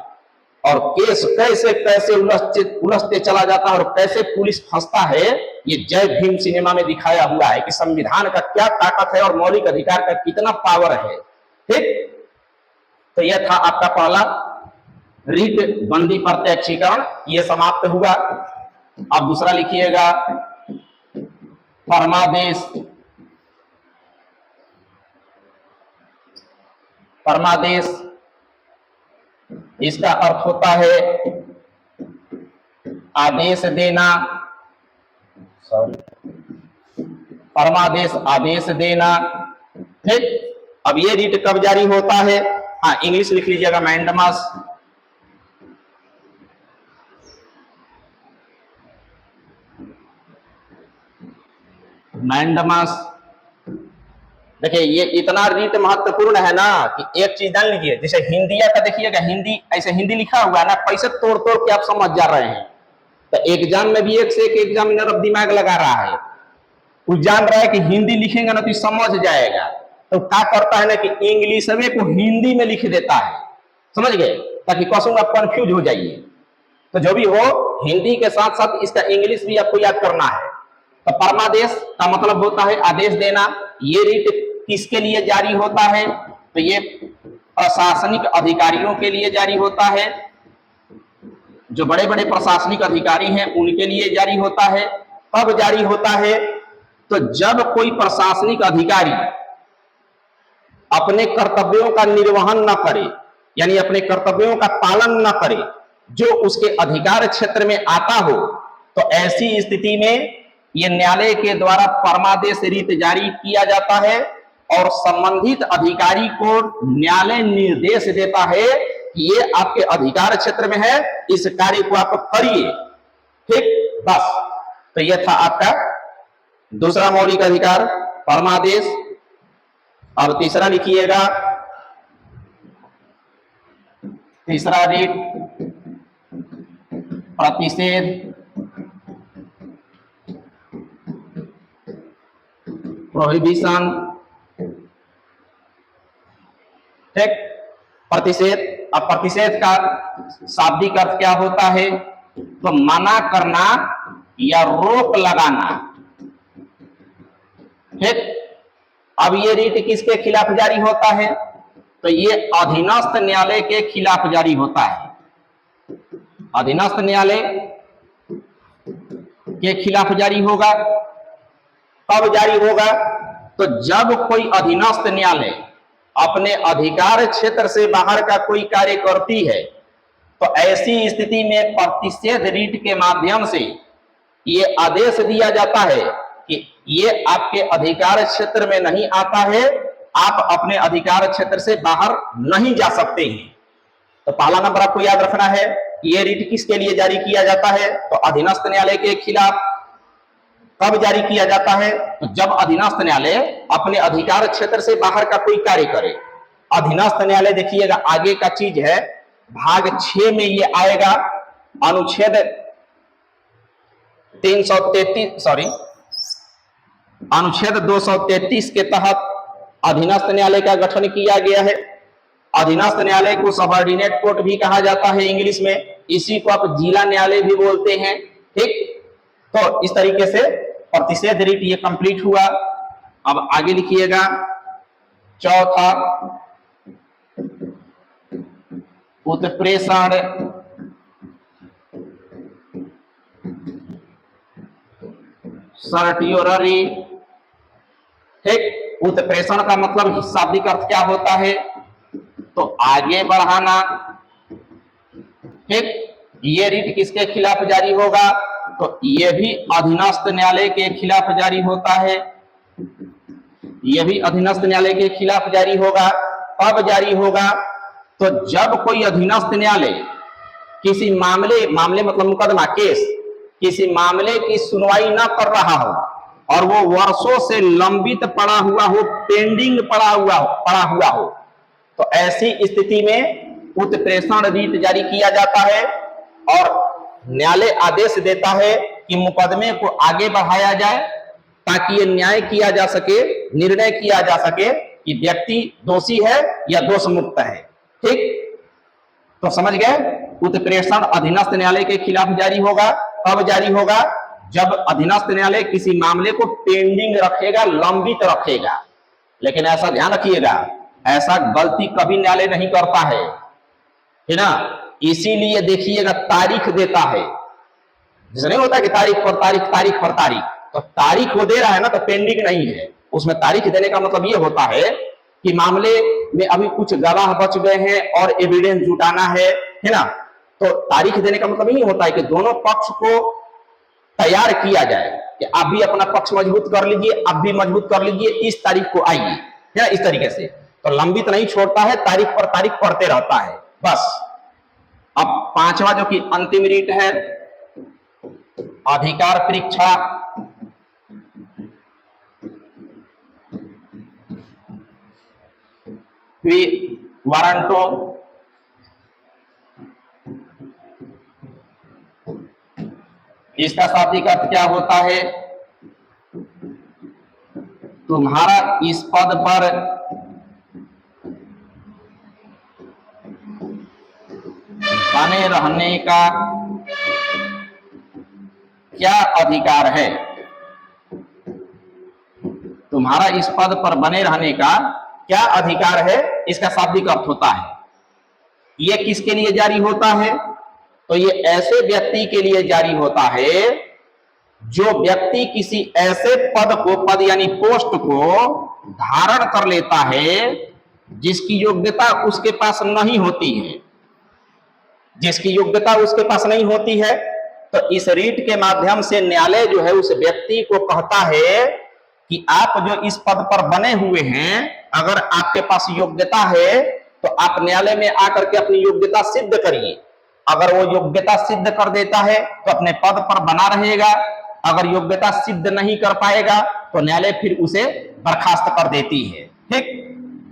और केस कैसे कैसे उलझते चला जाता है और कैसे पुलिस फंसता है। ये जय भीम सिनेमा में दिखाया हुआ है कि संविधान का क्या ताकत है और मौलिक अधिकार का कितना पावर है। ठीक, तो यह था आपका पहला रीट बंदी प्रत्यक्षीकरण, यह समाप्त हुआ। अब दूसरा लिखिएगा परमादेश। परमादेश इसका अर्थ होता है आदेश देना, परमादेश आदेश देना। ठीक, अब ये रीट कब जारी होता है? हाँ, इंग्लिश लिख लीजिएगा, मैंडमस। मैंडमस। देखिए ये इतना रीट महत्वपूर्ण है ना कि एक चीज जान लीजिए, जैसे हिंदिया का देखिएगा, हिंदी ऐसे हिंदी लिखा हुआ है ना, कैसे तोड़ तोड़ के आप समझ जा रहे हैं। तो एग्जाम में भी एक से एक एग्जामिनर अब दिमाग लगा रहा है, वो जान रहा है कि हिंदी लिखेंगे ना तो समझ जाएगा, तो क्या करता है ना कि इंग्लिश में को हिंदी में लिख देता है, समझ गए, ताकि क्वेश्चन आप कंफ्यूज हो जाइए। तो जो भी हो, हिंदी के साथ साथ इसका इंग्लिश भी आपको याद करना है। तो परमादेश का मतलब होता है आदेश देना। ये रीट किसके लिए जारी होता है? तो ये प्रशासनिक अधिकारियों के लिए जारी होता है, जो बड़े बड़े प्रशासनिक अधिकारी हैं उनके लिए जारी होता है। कब जारी होता है? तो जब कोई प्रशासनिक अधिकारी अपने कर्तव्यों का निर्वहन न करे, यानी अपने कर्तव्यों का पालन न करे जो उसके अधिकार क्षेत्र में आता हो, तो ऐसी स्थिति में यह न्यायालय के द्वारा परमादेश रीत जारी किया जाता है और संबंधित अधिकारी को न्यायालय निर्देश देता है कि ये आपके अधिकार क्षेत्र में है, इस कार्य को आप करिए। ठीक, बस। तो यह था आपका दूसरा मौलिक अधिकार, परमादेश। अब तीसरा लिखिएगा, तीसरा रीट प्रतिषेध। प्रोहिबिशन। ठीक, प्रतिषेध। अब प्रतिषेध का शाब्दिक अर्थ क्या होता है? तो मना करना या रोक लगाना। ठीक, अब ये रीट किसके खिलाफ जारी होता है? तो ये अधीनस्थ न्यायालय के खिलाफ जारी होता है। अधीनस्थ न्यायालय के खिलाफ जारी होगा। कब जारी होगा? तो जब कोई अधीनस्थ न्यायालय अपने अधिकार क्षेत्र से बाहर का कोई कार्य करती है, तो ऐसी स्थिति में प्रतिषेध रीट के माध्यम से ये आदेश दिया जाता है कि ये आपके अधिकार क्षेत्र में नहीं आता है, आप अपने अधिकार क्षेत्र से बाहर नहीं जा सकते हैं। तो पहला नंबर आपको याद रखना है, ये रीट किसके लिए जारी किया जाता है? तो अधीनस्थ न्यायालय के खिलाफ। कब जारी किया जाता है? तो जब अधीनस्थ न्यायालय अपने अधिकार क्षेत्र से बाहर का कोई कार्य करे। अधीनस्थ न्यायालय देखिएगा आगे का चीज है, भाग 6 में ये आएगा, अनुच्छेद 233 के तहत अधीनस्थ न्यायालय का गठन किया गया है। अधीनस्थ न्यायालय को सबऑर्डिनेट कोर्ट भी कहा जाता है इंग्लिश में, इसी को आप जिला न्यायालय भी बोलते हैं। ठीक, तो इस तरीके से प्रतिषेध रीट ये कंप्लीट हुआ। अब आगे लिखिएगा, चौथा उत्प्रेषण सर्टियोररी। ठीक, उत्प्रेषण का मतलब शाब्दिक अर्थ क्या होता है? तो आगे बढ़ाना। ठीक, ये रीट किसके खिलाफ जारी होगा? तो ये भी अधीनस्थ न्यायालय के खिलाफ जारी होता है, ये भी अधीनस्थ न्यायालय के खिलाफ जारी होगा। कब जारी होगा? तो जब कोई अधीनस्थ न्यायालय किसी मामले मतलब मुकदमा, केस, किसी मामले की सुनवाई न कर रहा हो और वो वर्षों से लंबित पड़ा हुआ हो, पेंडिंग पड़ा हुआ हो, तो ऐसी स्थिति में उत्प्रेषण रीट जारी किया जाता है और न्यायालय आदेश देता है कि मुकदमे को आगे बढ़ाया जाए ताकि ये न्याय किया जा सके, निर्णय किया जा सके कि व्यक्ति दोषी है या दोष मुक्त है। ठीक, तो समझ गए, उत्प्रेषण अधीनस्थ न्यायालय के खिलाफ जारी होगा। कब जारी होगा? जब अधीनस्थ न्यायालय किसी मामले को पेंडिंग रखेगा, लंबित रखेगा। लेकिन ऐसा ध्यान रखिएगा, ऐसा गलती कभी न्यायालय नहीं करता है ना। इसीलिए देखिएगा तारीख देता है, जैसे नहीं होता कि तारीख पर तारीख, तो तारीख वो दे रहा है ना, तो पेंडिंग नहीं है। उसमें तारीख देने का मतलब ये होता है कि मामले में अभी कुछ गवाह बच गए हैं और एविडेंस जुटाना है ना। तो तारीख देने का मतलब नहीं होता है कि दोनों पक्ष को तैयार किया जाए कि आप भी अपना पक्ष मजबूत कर लीजिए, आप भी मजबूत कर लीजिए, इस तारीख को आइए, है ना। इस तरीके से तो लंबित नहीं छोड़ता है, तारीख पर तारीख पढ़ते रहता है बस। अब पांचवा जो कि अंतिम रीट है, अधिकार परीक्षा। वारंटो इसका शाब्दिक अर्थ क्या होता है? तुम्हारा इस पद पर बने रहने का क्या अधिकार है? तुम्हारा इस पद पर बने रहने का क्या अधिकार है, इसका शाब्दिक अर्थ होता है। यह किसके लिए जारी होता है? तो ये ऐसे व्यक्ति के लिए जारी होता है जो व्यक्ति किसी ऐसे पद यानी पोस्ट को धारण कर लेता है जिसकी योग्यता उसके पास नहीं होती है, जिसकी योग्यता उसके पास नहीं होती है। तो इस रीट के माध्यम से न्यायालय जो है उस व्यक्ति को कहता है कि आप जो इस पद पर बने हुए हैं, अगर आपके पास योग्यता है तो आप न्यायालय में आकर के अपनी योग्यता सिद्ध करिए। अगर वो योग्यता सिद्ध कर देता है तो अपने पद पर बना रहेगा, अगर योग्यता सिद्ध नहीं कर पाएगा तो न्यायालय फिर उसे बर्खास्त कर देती है। ठीक,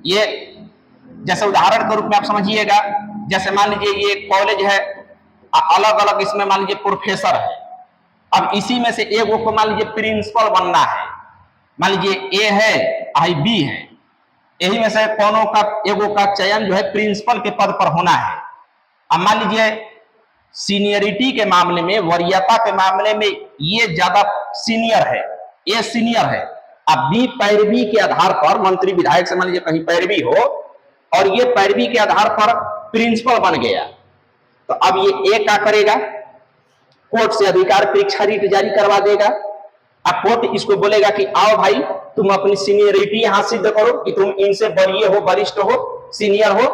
ये जैसे उदाहरण के रूप में आप समझिएगा, जैसे मान लीजिए ये कॉलेज है, अलग अलग इसमें मान लीजिए प्रोफेसर है। अब इसी में से एक को मान लीजिए प्रिंसिपल बनना है, मान लीजिए ए है आई बी है, यही में से कौनों का एगो का चयन जो है प्रिंसिपल के पद पर होना है। अब मान लीजिए सीनियरिटी के मामले में, वरीयता के मामले में ये ज्यादा सीनियर है, ये सीनियर है। अब बी पैरवी के आधार पर मंत्री विधायक से मान लीजिए कहीं पैरवी हो और ये पैरवी के आधार पर प्रिंसिपल बन गया, तो अब ये ए क्या करेगा? कोर्ट से अधिकार परीक्षा रीट जारी करवा देगा। अब कोर्ट इसको बोलेगा कि आओ भाई तुम अपनी सीनियरिटी यहां सिद्ध करो कि तुम इनसे वरीय हो, वरिष्ठ हो, सीनियर हो।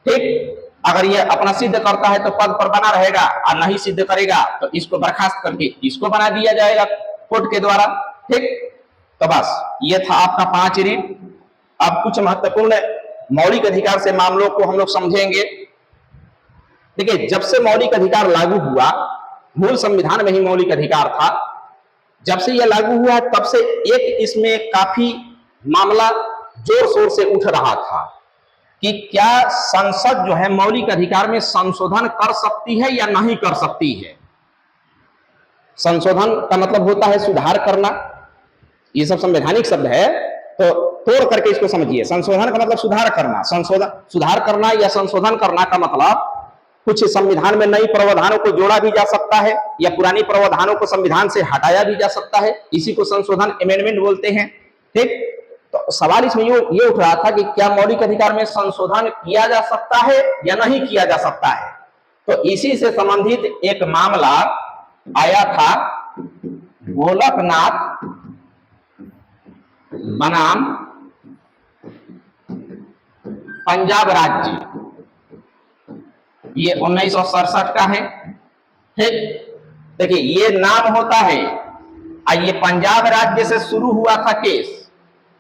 ठीक, अगर ये अपना सिद्ध करता है तो पद पर बना रहेगा, और नहीं सिद्ध करेगा तो इसको बर्खास्त करके इसको बना दिया जाएगा कोर्ट के द्वारा। ठीक, तो बस ये था आपका 5 रीट। अब कुछ महत्वपूर्ण मौलिक अधिकार से मामलों को हम लोग समझेंगे। देखिए, जब से मौलिक अधिकार लागू हुआ, मूल संविधान में ही मौलिक अधिकार था, जब से यह लागू हुआ है तब से एक इसमें काफी मामला जोर शोर से उठ रहा था कि क्या संसद जो है मौलिक अधिकार में संशोधन कर सकती है या नहीं कर सकती है। संशोधन का मतलब होता है सुधार करना, ये सब संवैधानिक शब्द है, तो तोड़ करके इसको समझिए। संशोधन का मतलब सुधार करना, सुधार करना या संशोधन करना का मतलब कुछ संविधान में नई प्रावधानों को जोड़ा भी जा सकता है या पुरानी प्रावधानों को संविधान से हटाया भी जा सकता है, इसी को संशोधन अमेंडमेंट बोलते हैं। ठीक, तो सवाल इसमें ये उठ रहा था कि क्या मौलिक अधिकार में संशोधन किया जा सकता है या नहीं किया जा सकता है। तो इसी से संबंधित एक मामला आया था गोलकनाथ बनाम पंजाब राज्य, ये 1967 का है। ठीक, देखिए ये नाम होता है, ये पंजाब राज्य से शुरू हुआ था केस,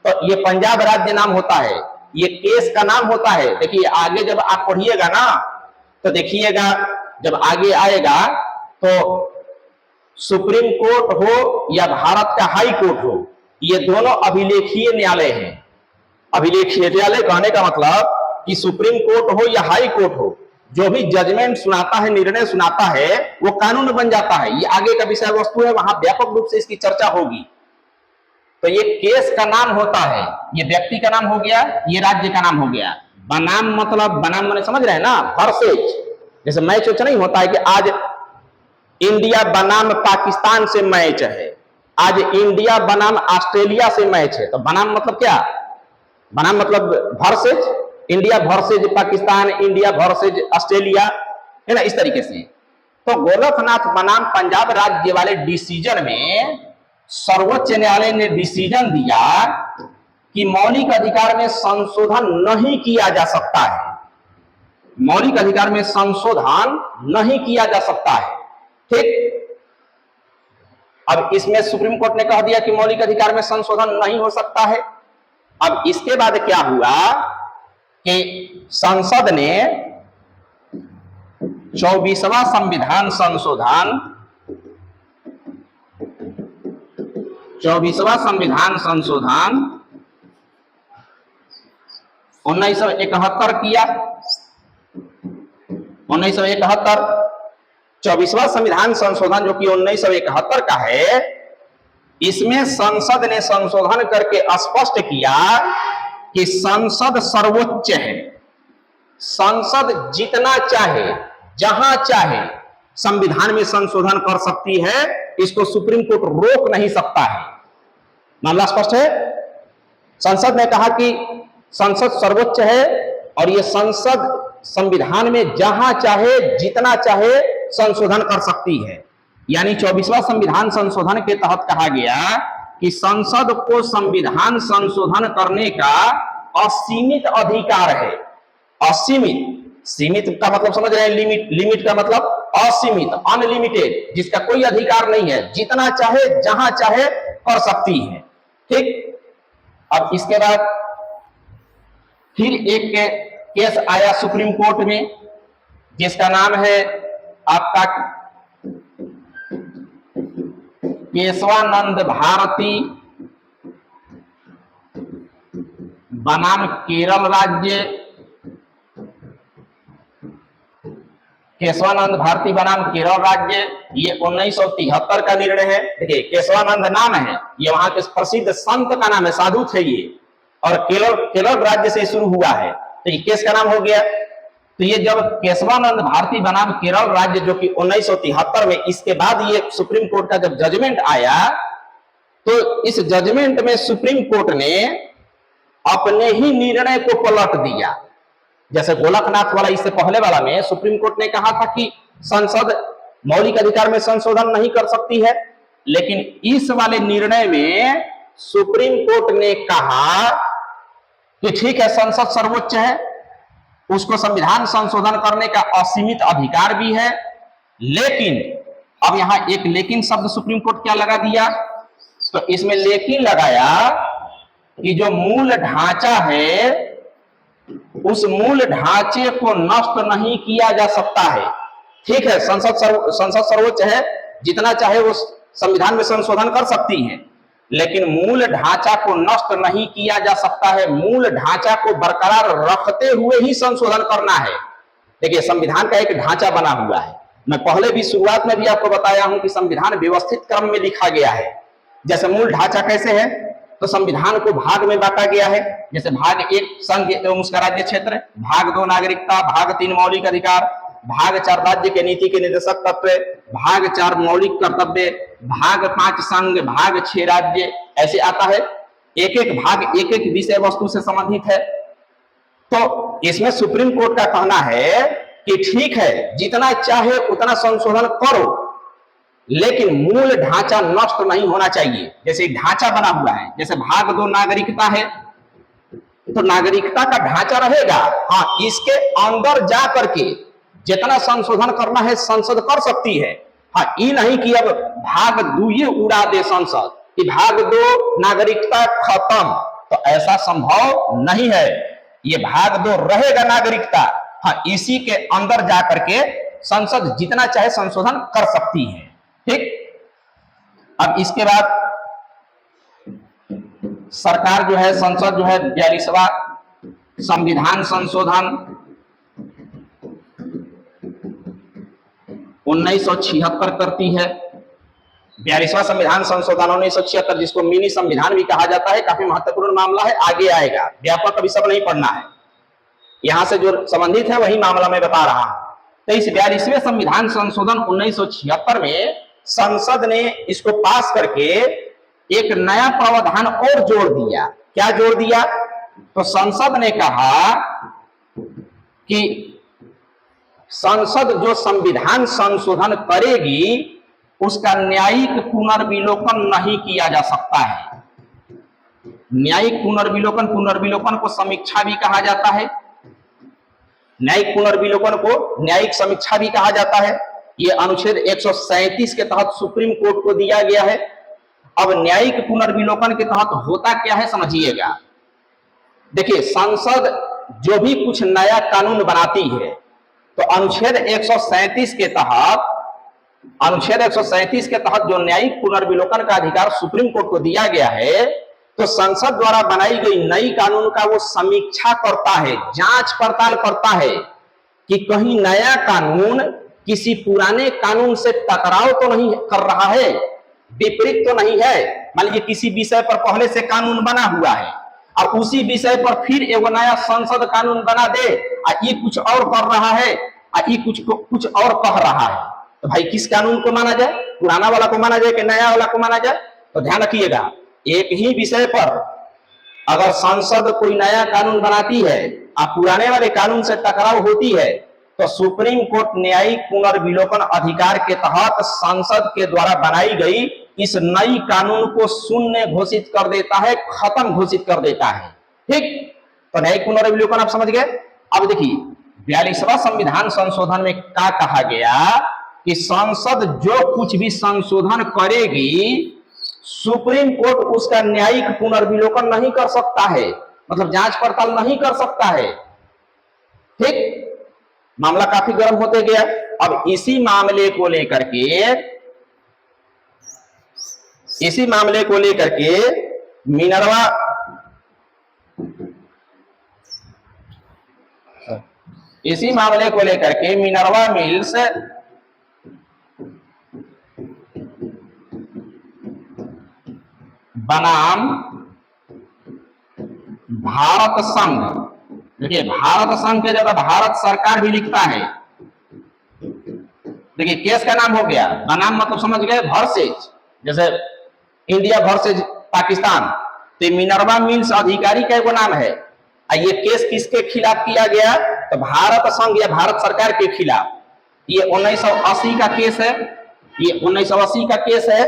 तो ये पंजाब राज्य नाम होता है, ये केस का नाम होता है। देखिए आगे जब आप पढ़िएगा ना तो देखिएगा, जब आगे आएगा तो सुप्रीम कोर्ट हो या भारत का हाई कोर्ट हो, ये दोनों अभिलेखीय न्यायालय हैं। अभिलेखीय न्यायालय कहने का मतलब कि सुप्रीम कोर्ट हो या हाई कोर्ट हो, जो भी जजमेंट सुनाता है, निर्णय सुनाता है, वो कानून बन जाता है। ये आगे का विषय वस्तु है, वहां व्यापक रूप से इसकी चर्चा होगी। तो ये केस का नाम होता है, ये व्यक्ति का नाम हो गया, ये राज्य का नाम हो गया। बनाम मतलब, बनाम मैंने समझ रहे हैं ना, वर्सेज, जैसे मैच वैच नहीं होता है कि आज इंडिया बनाम पाकिस्तान से मैच है, आज इंडिया बनाम ऑस्ट्रेलिया से मैच है, तो बनाम मतलब क्या, बनाम मतलब versus, India versus Pakistan, India versus Australia, है ना, इस तरीके से। तो गोरखनाथ बनाम पंजाब राज्य वाले डिसीजन में सर्वोच्च न्यायालय ने डिसीजन दिया कि मौलिक अधिकार में संशोधन नहीं किया जा सकता है, मौलिक अधिकार में संशोधन नहीं किया जा सकता है। ठीक, अब इसमें सुप्रीम कोर्ट ने कह दिया कि मौलिक अधिकार में संशोधन नहीं हो सकता है। अब इसके बाद क्या हुआ कि संसद ने 24वां संविधान संशोधन, 24वां संविधान संशोधन 1971 किया। 1971 24वां संविधान संशोधन जो कि 1971 का है, इसमें संसद ने संशोधन करके स्पष्ट किया कि संसद सर्वोच्च है, संसद जितना चाहे जहां चाहे संविधान में संशोधन कर सकती है, इसको सुप्रीम कोर्ट रोक नहीं सकता है। मामला स्पष्ट है। संसद ने कहा कि संसद सर्वोच्च है और यह संसद संविधान में जहां चाहे जितना चाहे संशोधन कर सकती है। यानी 24वां संविधान संशोधन के तहत कहा गया कि संसद को संविधान संशोधन करने का असीमित अधिकार है। असीमित, सीमित का मतलब समझ रहे हैं, लिमिट, लिमिट का मतलब असीमित, अनलिमिटेड, जिसका कोई अधिकार नहीं है, जितना चाहे जहां चाहे कर सकती है। ठीक, अब इसके बाद फिर एक केस आया सुप्रीम कोर्ट में, जिसका नाम है आपका केशवानंद भारती बनाम केरल राज्य। केशवानंद भारती बनाम केरल राज्य, ये 1973 का निर्णय है। देखिए केशवानंद नाम है, ये वहां के प्रसिद्ध संत का नाम है, साधु थे ये, और केरल राज्य से शुरू हुआ है, तो ये केस का नाम हो गया। तो ये जब केशवानंद भारती बनाम केरल राज्य जो कि 1973 में, इसके बाद ये सुप्रीम कोर्ट का जब जजमेंट आया, तो इस जजमेंट में सुप्रीम कोर्ट ने अपने ही निर्णय को पलट दिया। जैसे गोलकनाथ वाला, इससे पहले वाला में सुप्रीम कोर्ट ने कहा था कि संसद मौलिक अधिकार में संशोधन नहीं कर सकती है, लेकिन इस वाले निर्णय में सुप्रीम कोर्ट ने कहा कि ठीक है, संसद सर्वोच्च है, उसको संविधान संशोधन करने का असीमित अधिकार भी है, लेकिन अब यहां एक लेकिन शब्द सुप्रीम कोर्ट क्या लगा दिया, तो इसमें लेकिन लगाया कि जो मूल ढांचा है, उस मूल ढांचे को नष्ट नहीं किया जा सकता है। ठीक है, संसद सर्वोच्च है, जितना चाहे वो संविधान में संशोधन कर सकती है, लेकिन मूल ढांचा को नष्ट नहीं किया जा सकता है। मूल ढांचा को बरकरार रखते हुए ही संशोधन करना है। देखिए, संविधान का एक ढांचा बना हुआ है। मैं पहले भी शुरुआत में भी आपको बताया हूं कि संविधान व्यवस्थित क्रम में लिखा गया है। जैसे मूल ढांचा कैसे है, तो संविधान को भाग में बांटा गया है। जैसे भाग 1 संघ एवं उसका राज्य क्षेत्र, भाग 2 नागरिकता, भाग 3 मौलिक अधिकार, भाग 4 राज्य के नीति के निर्देशक तत्व, भाग 4 मौलिक कर्तव्य, भाग 5 संघ, भाग 6 राज्य, ऐसे आता है। एक एक भाग एक एक विषय वस्तु से संबंधित है। तो इसमें सुप्रीम कोर्ट का कहना है कि ठीक है, जितना चाहे उतना संशोधन करो, लेकिन मूल ढांचा नष्ट नहीं होना चाहिए। जैसे ढांचा बना हुआ है, जैसे भाग 2 नागरिकता है, तो नागरिकता का ढांचा रहेगा। हाँ, इसके अंदर जा करके जितना संशोधन करना है संसद कर सकती है। हाँ, ये नहीं कि अब भाग 2 ये उड़ा दे संसद कि भाग 2 नागरिकता खत्म, तो ऐसा संभव नहीं है। ये भाग 2 रहेगा नागरिकता। हाँ, इसी के अंदर जाकर के संसद जितना चाहे संशोधन कर सकती है। ठीक, अब इसके बाद सरकार जो है, संसद जो है 42वां संविधान संशोधन 1976 करती है। 42वां संविधान संशोधन 1976, जिसको मिनी संविधान भी कहा जाता है, काफी महत्वपूर्ण मामला है, आगे आएगा। व्यापक अभी सब नहीं पढ़ना है, यहां से जो संबंधित है वही मामला मैं बता रहा हूं। तो इस 42वें संविधान संशोधन 1976 में संसद ने इसको पास करके एक नया प्रावधान और जोड़ दिया। क्या जोड़ दिया? तो संसद ने कहा कि संसद जो संविधान संशोधन करेगी उसका न्यायिक पुनर्विलोकन नहीं किया जा सकता है। न्यायिक पुनर्विलोकन को समीक्षा भी कहा जाता है। न्यायिक पुनर्विलोकन को न्यायिक समीक्षा भी कहा जाता है। यह अनुच्छेद 137 के तहत सुप्रीम कोर्ट को दिया गया है। अब न्यायिक पुनर्विलोकन के तहत होता क्या है समझिएगा। देखिए, संसद जो भी कुछ नया कानून बनाती है तो अनुच्छेद 137 के तहत जो न्यायिक पुनर्विलोकन का अधिकार सुप्रीम कोर्ट को दिया गया है, तो संसद द्वारा बनाई गई नई कानून का वो समीक्षा करता है, जांच पड़ताल करता है कि कहीं नया कानून किसी पुराने कानून से टकराव तो नहीं कर रहा है, विपरीत तो नहीं है। मान लीजिए किसी विषय पर पहले से कानून बना हुआ है और उसी विषय पर फिर एक नया संसद कानून बना दे और ये कुछ और कर रहा है और ये कुछ और कह रहा है, तो भाई किस कानून को माना जाए? पुराना वाला को माना जाए कि नया वाला को माना जाए? तो ध्यान रखिएगा, एक ही विषय पर अगर संसद कोई नया कानून बनाती है और पुराने वाले कानून से टकराव होती है, तो सुप्रीम कोर्ट न्यायिक पुनर्विलोकन अधिकार के तहत संसद के द्वारा बनाई गई इस नई कानून को शून्य घोषित कर देता है, खत्म घोषित कर देता है। ठीक, तो न्यायिक पुनर्विलोकन आप समझ गए। अब देखिए 42वां संविधान संशोधन में क्या कहा गया कि संसद जो कुछ भी संशोधन करेगी सुप्रीम कोर्ट उसका न्यायिक पुनर्विलोकन नहीं कर सकता है, मतलब जांच पड़ताल नहीं कर सकता है। ठीक, मामला काफी गर्म होते गया। अब इसी मामले को लेकर के मिनर्वा मिल्स बनाम भारत संघ, देखिए भारत संघ के जगह भारत सरकार भी लिखता है। देखिए केस का नाम हो गया, बनाम मतलब समझ गए वर्सेज, जैसे इंडिया वर्सेज पाकिस्तान, तो मिनर्वा मिल्स अधिकारी का एक नाम है। ये केस किसके खिलाफ किया गया? तो भारत संघ या भारत सरकार के खिलाफ। ये 1980 का केस है, ये 1980 का केस है।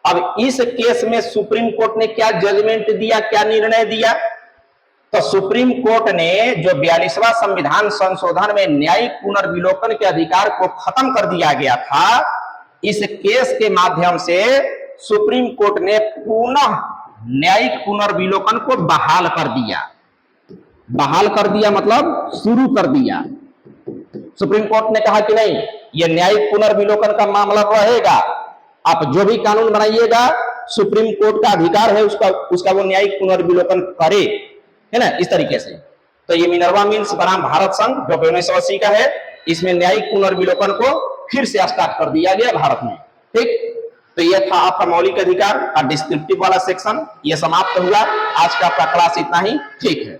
अब इस केस में सुप्रीम कोर्ट ने क्या जजमेंट दिया, क्या निर्णय दिया? तो सुप्रीम कोर्ट ने जो 42वां संविधान संशोधन में न्यायिक पुनर्विलोकन के अधिकार को खत्म कर दिया गया था, इस केस के माध्यम से सुप्रीम कोर्ट ने पुनः न्यायिक पुनर्विलोकन को बहाल कर दिया। बहाल कर दिया मतलब शुरू कर दिया। सुप्रीम कोर्ट ने कहा कि नहीं, यह न्यायिक पुनर्विलोकन का मामला रहेगा, आप जो भी कानून बनाइएगा, सुप्रीम कोर्ट का अधिकार है उसका वो न्यायिक पुनर्विलोकन करे, है ना, इस तरीके से। तो ये मिनर्वा मिल्स बनाम भारत संघ जो 1980 का है, इसमें न्यायिक पुनर्विलोकन को फिर से स्टार्ट कर दिया गया भारत में। ठीक, तो ये था आपका मौलिक अधिकार का डिस्क्रिप्टिव वाला सेक्शन, ये समाप्त हुआ। आज का आपका क्लास इतना ही, ठीक है।